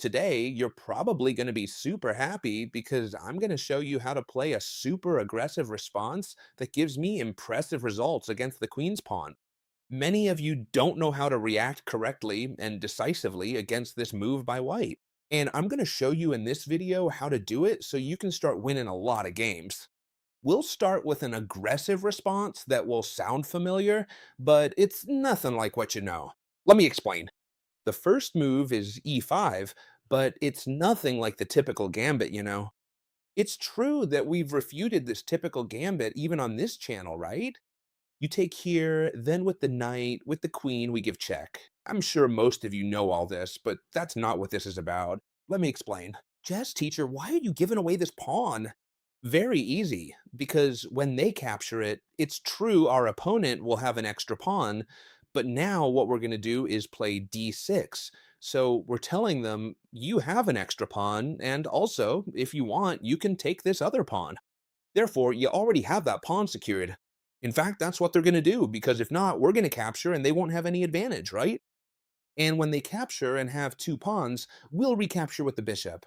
Today, you're probably going to be super happy because I'm going to show you how to play a super aggressive response that gives me impressive results against the queen's pawn. Many of you don't know how to react correctly and decisively against this move by white. And I'm going to show you in this video how to do it so you can start winning a lot of games. We'll start with an aggressive response that will sound familiar, but it's nothing like what you know. Let me explain. The first move is e5, but it's nothing like the typical gambit. It's true that we've refuted this typical gambit even on this channel, right? You take here, then with the knight, with the queen, we give check. I'm sure most of you know all this, but that's not what this is about. Let me explain. Chess teacher, why are you giving away this pawn? Very easy, because when they capture it, it's true our opponent will have an extra pawn, but now what we're going to do is play d6. So we're telling them, you have an extra pawn, and also, if you want, you can take this other pawn. Therefore, you already have that pawn secured. In fact, that's what they're going to do, because if not, we're going to capture and they won't have any advantage, right? And when they capture and have two pawns, we'll recapture with the bishop.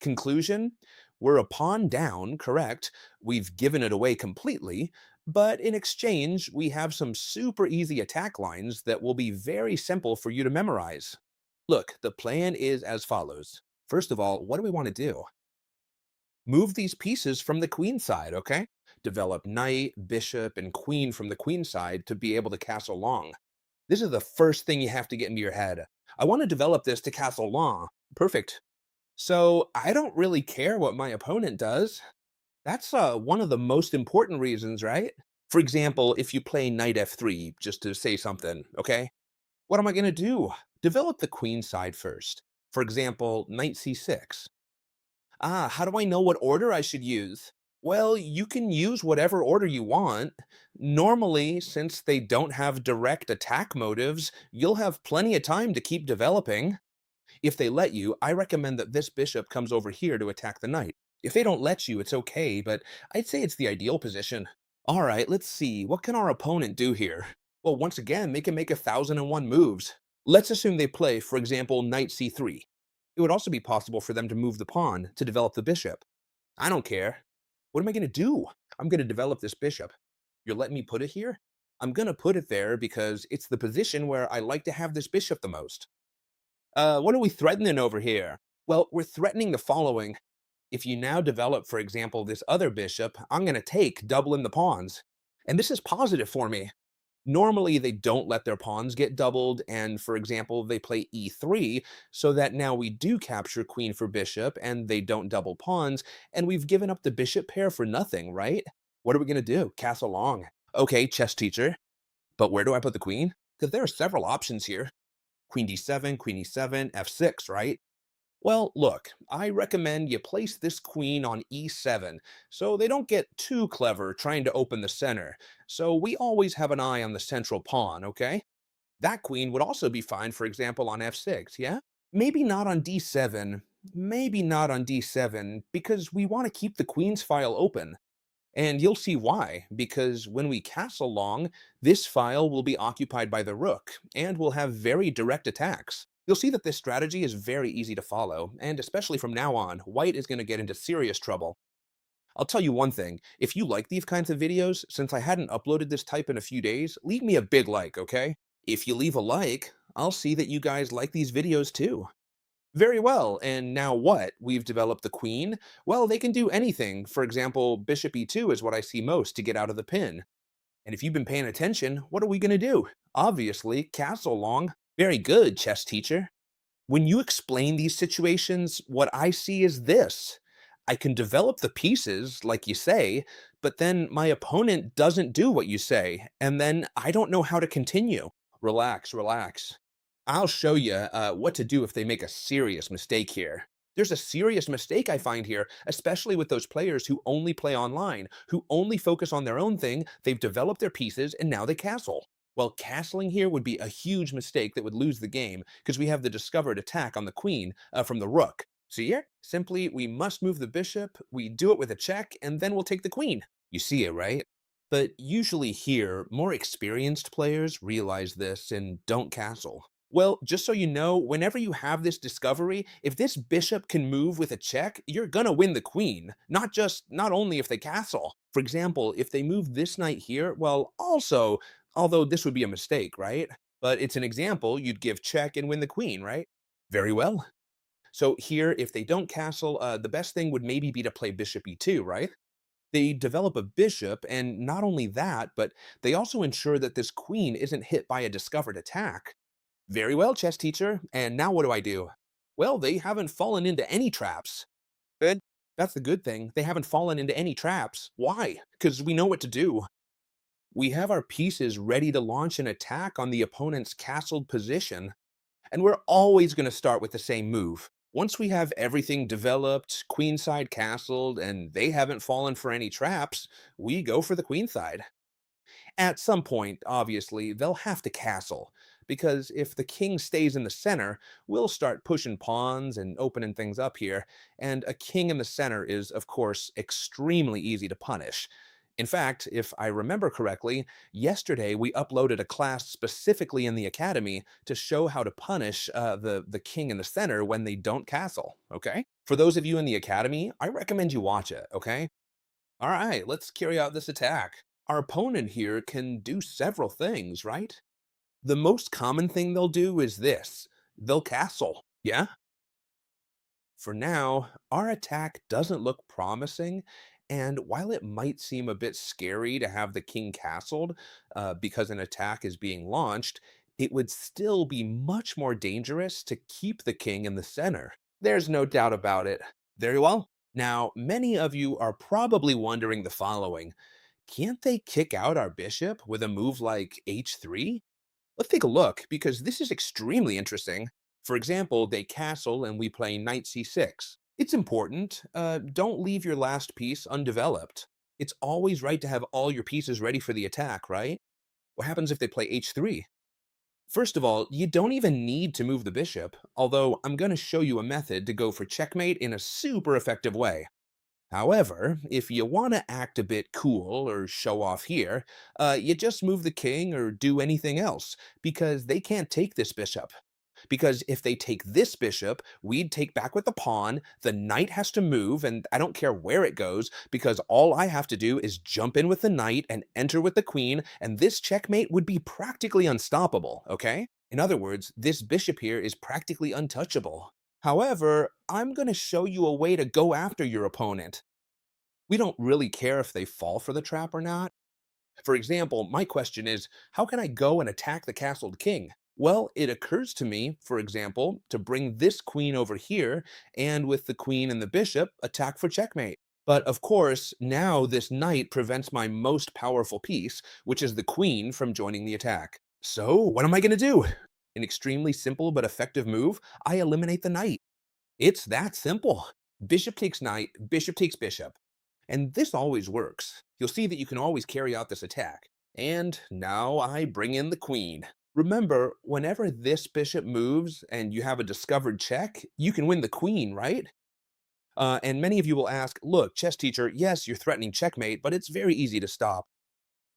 Conclusion? We're a pawn down, correct. We've given it away completely, but in exchange, we have some super easy attack lines that will be very simple for you to memorize. Look, the plan is as follows. First of all, what do we want to do? Move these pieces from the queen side, okay? Develop knight, bishop, and queen from the queen side to be able to castle long. This is the first thing you have to get into your head. I want to develop this to castle long. Perfect. So I don't really care what my opponent does. That's one of the most important reasons, right? For example, if you play knight f3, just to say something, okay? What am I going to do? Develop the queen side first. For example, knight c6. How do I know what order I should use? Well, you can use whatever order you want. Normally, since they don't have direct attack motives, you'll have plenty of time to keep developing. If they let you, I recommend that this bishop comes over here to attack the knight. If they don't let you, it's okay, but I'd say it's the ideal position. All right, let's see. What can our opponent do here? Well, once again, they can make 1,001 moves. Let's assume they play, for example, knight c3. It would also be possible for them to move the pawn to develop the bishop. I don't care. What am I going to do? I'm going to develop this bishop. You're letting me put it here? I'm going to put it there because it's the position where I like to have this bishop the most. What are we threatening over here? Well, we're threatening the following. If you now develop, for example, this other bishop, I'm going to take, doubling the pawns. And this is positive for me. Normally, they don't let their pawns get doubled, and for example, they play e3, so that now we do capture queen for bishop, and they don't double pawns, and we've given up the bishop pair for nothing, right? What are we going to do? Castle long. Okay, chess teacher, but where do I put the queen? Because there are several options here. Queen d7, queen e7, f6, right? Well, look, I recommend you place this queen on e7 so they don't get too clever trying to open the center. So we always have an eye on the central pawn, okay? That queen would also be fine, for example, on f6, yeah? Maybe not on d7, maybe not on d7, because we want to keep the queen's file open. And you'll see why, because when we castle long, this file will be occupied by the rook, and will have very direct attacks. You'll see that this strategy is very easy to follow, and especially from now on, white is going to get into serious trouble. I'll tell you one thing, if you like these kinds of videos, since I hadn't uploaded this type in a few days, leave me a big like, okay? If you leave a like, I'll see that you guys like these videos too. Very well, and now what? We've developed the queen? Well, they can do anything. For example, bishop e2 is what I see most to get out of the pin. And if you've been paying attention, what are we going to do? Obviously, castle long. Very good, chess teacher. When you explain these situations, what I see is this. I can develop the pieces, like you say, but then my opponent doesn't do what you say, and then I don't know how to continue. Relax, relax. I'll show you what to do if they make a serious mistake here. There's a serious mistake I find here, especially with those players who only play online, who only focus on their own thing, they've developed their pieces, and now they castle. Well, castling here would be a huge mistake that would lose the game, because we have the discovered attack on the queen from the rook. So here, simply, we must move the bishop, we do it with a check, and then we'll take the queen. You see it, right? But usually here, more experienced players realize this and don't castle. Well, just so you know, whenever you have this discovery, if this bishop can move with a check, you're gonna win the queen. Not only if they castle. For example, if they move this knight here, well, also, although this would be a mistake, right? But it's an example, you'd give check and win the queen, right? Very well. So here, if they don't castle, the best thing would maybe be to play bishop e2, right? They develop a bishop, and not only that, but they also ensure that this queen isn't hit by a discovered attack. Very well, chess teacher. And now what do I do? Well, they haven't fallen into any traps. Good. That's the good thing. They haven't fallen into any traps. Why? Because we know what to do. We have our pieces ready to launch an attack on the opponent's castled position, and we're always going to start with the same move. Once we have everything developed, queenside castled, and they haven't fallen for any traps, we go for the queenside. At some point, obviously, they'll have to castle, because if the king stays in the center, we'll start pushing pawns and opening things up here, and a king in the center is, of course, extremely easy to punish. In fact, if I remember correctly, yesterday we uploaded a class specifically in the academy to show how to punish the king in the center when they don't castle, okay? For those of you in the academy, I recommend you watch it, okay? All right, let's carry out this attack. Our opponent here can do several things, right? The most common thing they'll do is this. They'll castle. Yeah? For now, our attack doesn't look promising, and while it might seem a bit scary to have the king castled because an attack is being launched, it would still be much more dangerous to keep the king in the center. There's no doubt about it. Very well. Now, many of you are probably wondering the following. Can't they kick out our bishop with a move like h3? Let's take a look, because this is extremely interesting. For example, they castle and we play knight c6. It's important. Don't leave your last piece undeveloped. It's always right to have all your pieces ready for the attack, right? What happens if they play h3? First of all, you don't even need to move the bishop, although I'm going to show you a method to go for checkmate in a super effective way. However, if you want to act a bit cool or show off here, you just move the king or do anything else, because they can't take this bishop. Because if they take this bishop, we'd take back with the pawn, the knight has to move, and I don't care where it goes, because all I have to do is jump in with the knight and enter with the queen, and this checkmate would be practically unstoppable, okay? In other words, this bishop here is practically untouchable. However, I'm going to show you a way to go after your opponent. We don't really care if they fall for the trap or not. For example, my question is, how can I go and attack the castled king? Well, it occurs to me, for example, to bring this queen over here, and with the queen and the bishop, attack for checkmate. But of course, now this knight prevents my most powerful piece, which is the queen, from joining the attack. So, what am I going to do? An extremely simple but effective move, I eliminate the knight. It's that simple. Bishop takes knight, bishop takes bishop. And this always works. You'll see that you can always carry out this attack. And now I bring in the queen. Remember, whenever this bishop moves and you have a discovered check, you can win the queen, right? And many of you will ask, look, chess teacher, yes, you're threatening checkmate, but it's very easy to stop.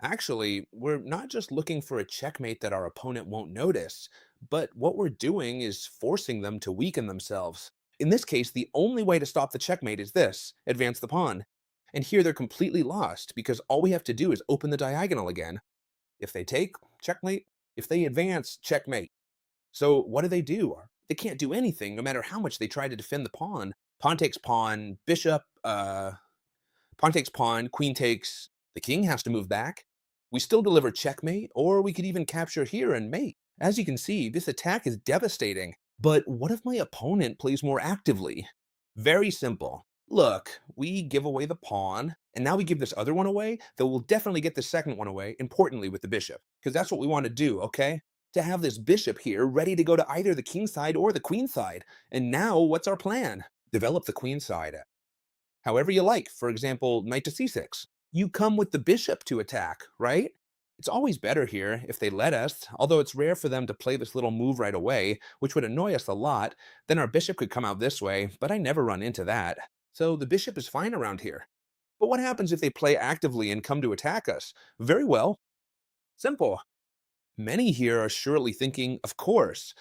Actually, we're not just looking for a checkmate that our opponent won't notice, but what we're doing is forcing them to weaken themselves. In this case, the only way to stop the checkmate is this: advance the pawn. And here they're completely lost, because all we have to do is open the diagonal again. If they take, checkmate. If they advance, checkmate. So what do? They can't do anything, no matter how much they try to defend the pawn. Pawn takes pawn, bishop, pawn takes pawn, queen takes, the king has to move back. We still deliver checkmate, or we could even capture here and mate. As you can see, this attack is devastating. But what if my opponent plays more actively? Very simple. Look, we give away the pawn, and now we give this other one away, though we'll definitely get the second one away, importantly with the bishop, because that's what we want to do, okay? To have this bishop here ready to go to either the king side or the queen side. And now, what's our plan? Develop the queen side however you like. For example, knight to c6. You come with the bishop to attack, right? It's always better here if they let us, although it's rare for them to play this little move right away, which would annoy us a lot. Then our bishop could come out this way, but I never run into that. So the bishop is fine around here. But what happens if they play actively and come to attack us? Very well. Simple. Many here are surely thinking, of course,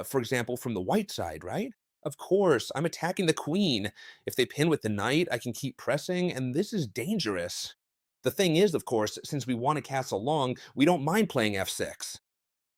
for example, from the white side, right? Of course, I'm attacking the queen. If they pin with the knight, I can keep pressing, and this is dangerous. The thing is, of course, since we want to castle long, we don't mind playing f6.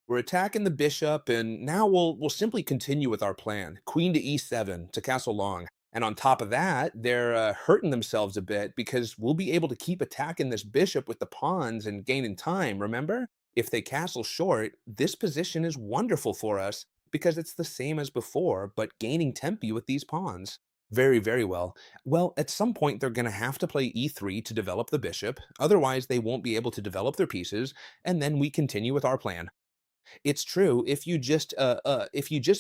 We're attacking the bishop, and now we'll simply continue with our plan. Queen to e7 to castle long. And on top of that, they're hurting themselves a bit because we'll be able to keep attacking this bishop with the pawns and gaining time, remember? If they castle short, this position is wonderful for us because it's the same as before, but gaining tempi with these pawns. Very, very well. Well, at some point, they're going to have to play e3 to develop the bishop. Otherwise, they won't be able to develop their pieces, and then we continue with our plan. It's true. If you just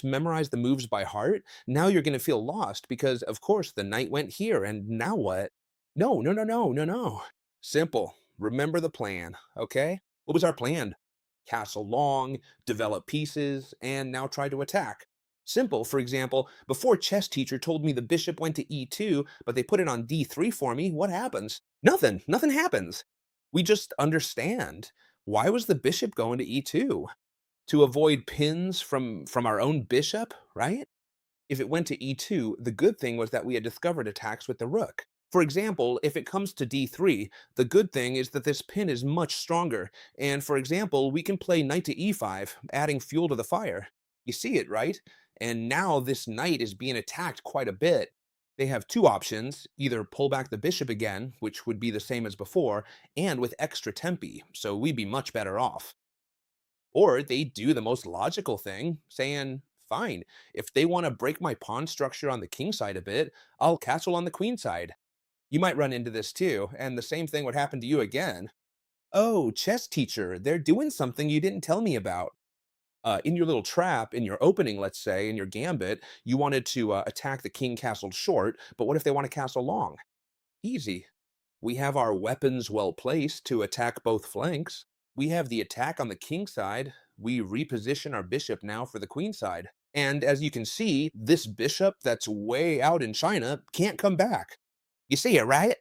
memorize the moves by heart, now you're gonna feel lost because, of course, the knight went here, and now what? No, no, no, no, no, no. Simple. Remember the plan, okay? What was our plan? Castle long, develop pieces, and now try to attack. Simple. For example, before chess teacher told me the bishop went to e2, but they put it on d3 for me, what happens? Nothing. Nothing happens. We just understand. Why was the bishop going to e2? To avoid pins from our own bishop, right? If it went to e2, the good thing was that we had discovered attacks with the rook. For example, if it comes to d3, the good thing is that this pin is much stronger, and for example, we can play knight to e5, adding fuel to the fire. You see it, right? And now this knight is being attacked quite a bit. They have two options, either pull back the bishop again, which would be the same as before, and with extra tempi, so we'd be much better off. Or they do the most logical thing, saying, fine, if they want to break my pawn structure on the king side a bit, I'll castle on the queen side. You might run into this too, and the same thing would happen to you again. Oh, chess teacher, they're doing something you didn't tell me about. In your little trap, in your opening, let's say, in your gambit, you wanted to attack the king castled short, but what if they want to castle long? Easy. We have our weapons well placed to attack both flanks. We have the attack on the king side. We reposition our bishop now for the queen side. And as you can see, this bishop that's way out in China can't come back. You see it, right?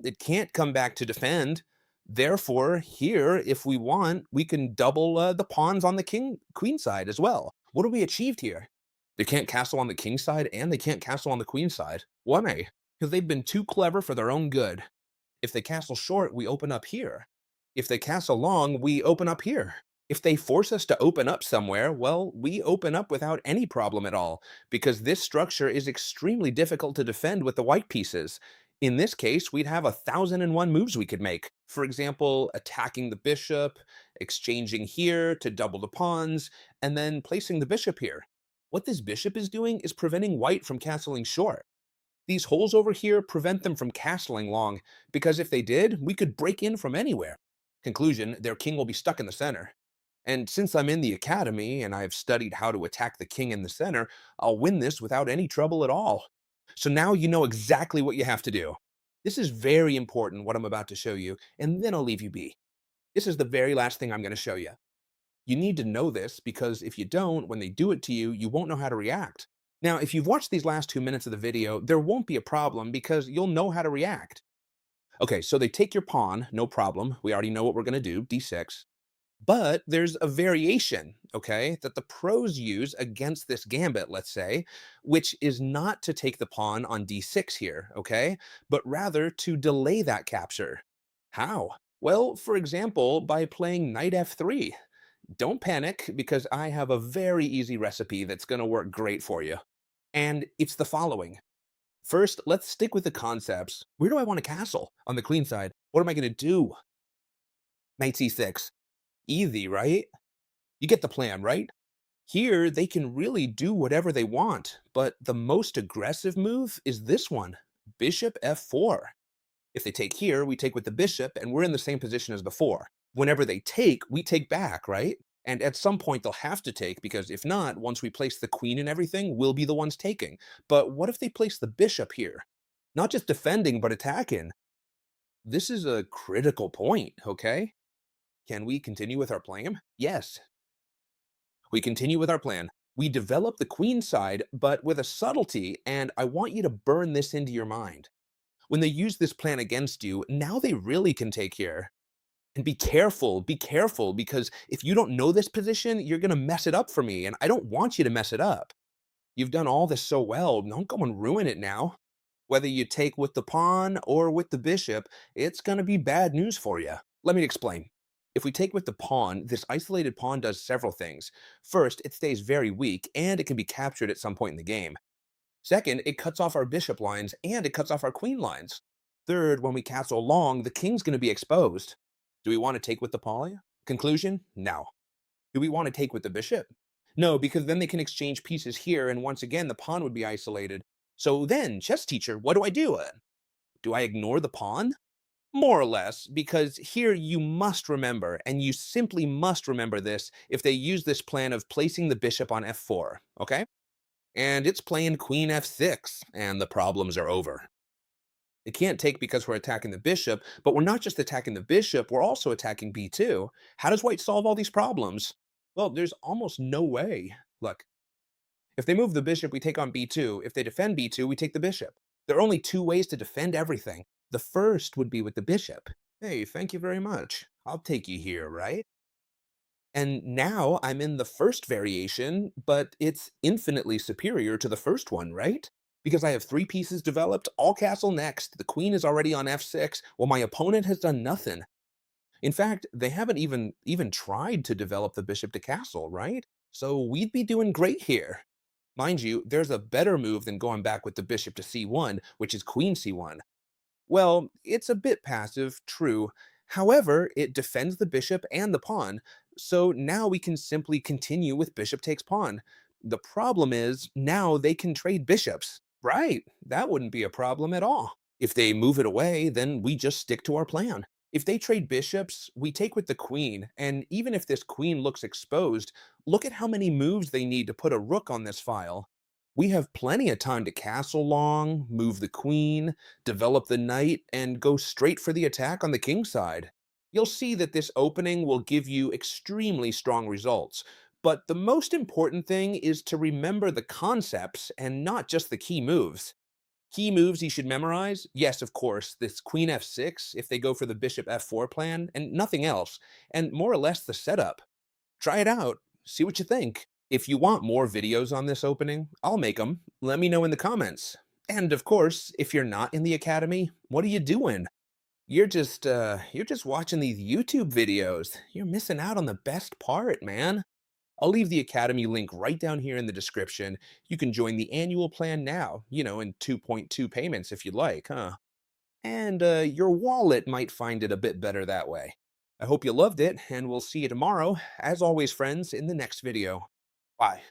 It can't come back to defend. Therefore, here, if we want, we can double the pawns on the king queen side as well. What have we achieved here? They can't castle on the king side and they can't castle on the queen side. Why? Because they've been too clever for their own good. If they castle short, we open up here. If they castle long, we open up here. If they force us to open up somewhere, well, we open up without any problem at all, because this structure is extremely difficult to defend with the white pieces. In this case, we'd have 1,001 moves we could make. For example, attacking the bishop, exchanging here to double the pawns, and then placing the bishop here. What this bishop is doing is preventing white from castling short. These holes over here prevent them from castling long, because if they did, we could break in from anywhere. Conclusion, their king will be stuck in the center. And since I'm in the academy and I've studied how to attack the king in the center, I'll win this without any trouble at all. So now you know exactly what you have to do. This is very important, what I'm about to show you, and then I'll leave you be. This is the very last thing I'm going to show you. You need to know this because if you don't, when they do it to you, you won't know how to react. Now, if you've watched these last 2 minutes of the video, there won't be a problem because you'll know how to react. Okay, so they take your pawn, no problem. We already know what we're going to do, d6. But there's a variation, okay, that the pros use against this gambit, let's say, which is not to take the pawn on d6 here, okay, but rather to delay that capture. How? Well, for example, by playing knight f3. Don't panic because I have a very easy recipe that's going to work great for you. And it's the following. First, let's stick with the concepts. Where do I want to castle? On the queen side. What am I going to do? Knight c6. Easy, right? You get the plan, right? Here, they can really do whatever they want, but the most aggressive move is this one, bishop f4. If they take here, we take with the bishop, and we're in the same position as before. Whenever they take, we take back, right? And at some point, they'll have to take, because if not, once we place the queen and everything, we'll be the ones taking. But what if they place the bishop here? Not just defending, but attacking. This is a critical point, okay? Can we continue with our plan? Yes. We continue with our plan. We develop the queen side, but with a subtlety, and I want you to burn this into your mind. When they use this plan against you, now they really can take here. And be careful, because if you don't know this position, you're gonna mess it up for me, and I don't want you to mess it up. You've done all this so well, don't go and ruin it now. Whether you take with the pawn or with the bishop, it's gonna be bad news for you. Let me explain. If we take with the pawn, this isolated pawn does several things. First, it stays very weak, and it can be captured at some point in the game. Second, it cuts off our bishop lines, and it cuts off our queen lines. Third, when we castle long, the king's gonna be exposed. Do we want to take with the pawn? Conclusion? No. Do we want to take with the bishop? No, because then they can exchange pieces here, and once again, the pawn would be isolated. So then, chess teacher, what do I do? Do I ignore the pawn? More or less, because here you must remember, and you simply must remember this if they use this plan of placing the bishop on f4, okay? And it's playing queen f6, and the problems are over. It can't take because we're attacking the bishop, but we're not just attacking the bishop, we're also attacking b2. How does white solve all these problems? Well, there's almost no way. Look, if they move the bishop, we take on b2. If they defend b2, we take the bishop. There are only two ways to defend everything. The first would be with the bishop. Hey, thank you very much. I'll take you here, right? And now I'm in the first variation, but it's infinitely superior to the first one, right? Because I have three pieces developed, all castle next, the queen is already on f6, while my opponent has done nothing. In fact, they haven't even tried to develop the bishop to castle, right? So we'd be doing great here. Mind you, there's a better move than going back with the bishop to c1, which is queen c1. Well, it's a bit passive, true. However, it defends the bishop and the pawn, so now we can simply continue with bishop takes pawn. The problem is, now they can trade bishops. Right, that wouldn't be a problem at all. If they move it away, then we just stick to our plan. If they trade bishops, we take with the queen, and even if this queen looks exposed, look at how many moves they need to put a rook on this file. We have plenty of time to castle long, move the queen, develop the knight, and go straight for the attack on the king side. You'll see that this opening will give you extremely strong results, but the most important thing is to remember the concepts and not just the key moves. Key moves you should memorize? Yes, of course, this queen f6 if they go for the bishop f4 plan, and nothing else, and more or less the setup. Try it out, see what you think. If you want more videos on this opening, I'll make them. Let me know in the comments. And of course, if you're not in the academy, what are you doing? You're just watching these YouTube videos. You're missing out on the best part, man. I'll leave the Academy link right down here in the description. You can join the annual plan now, in 2.2 payments if you'd like, huh? And your wallet might find it a bit better that way. I hope you loved it, and we'll see you tomorrow, as always, friends, in the next video. Bye.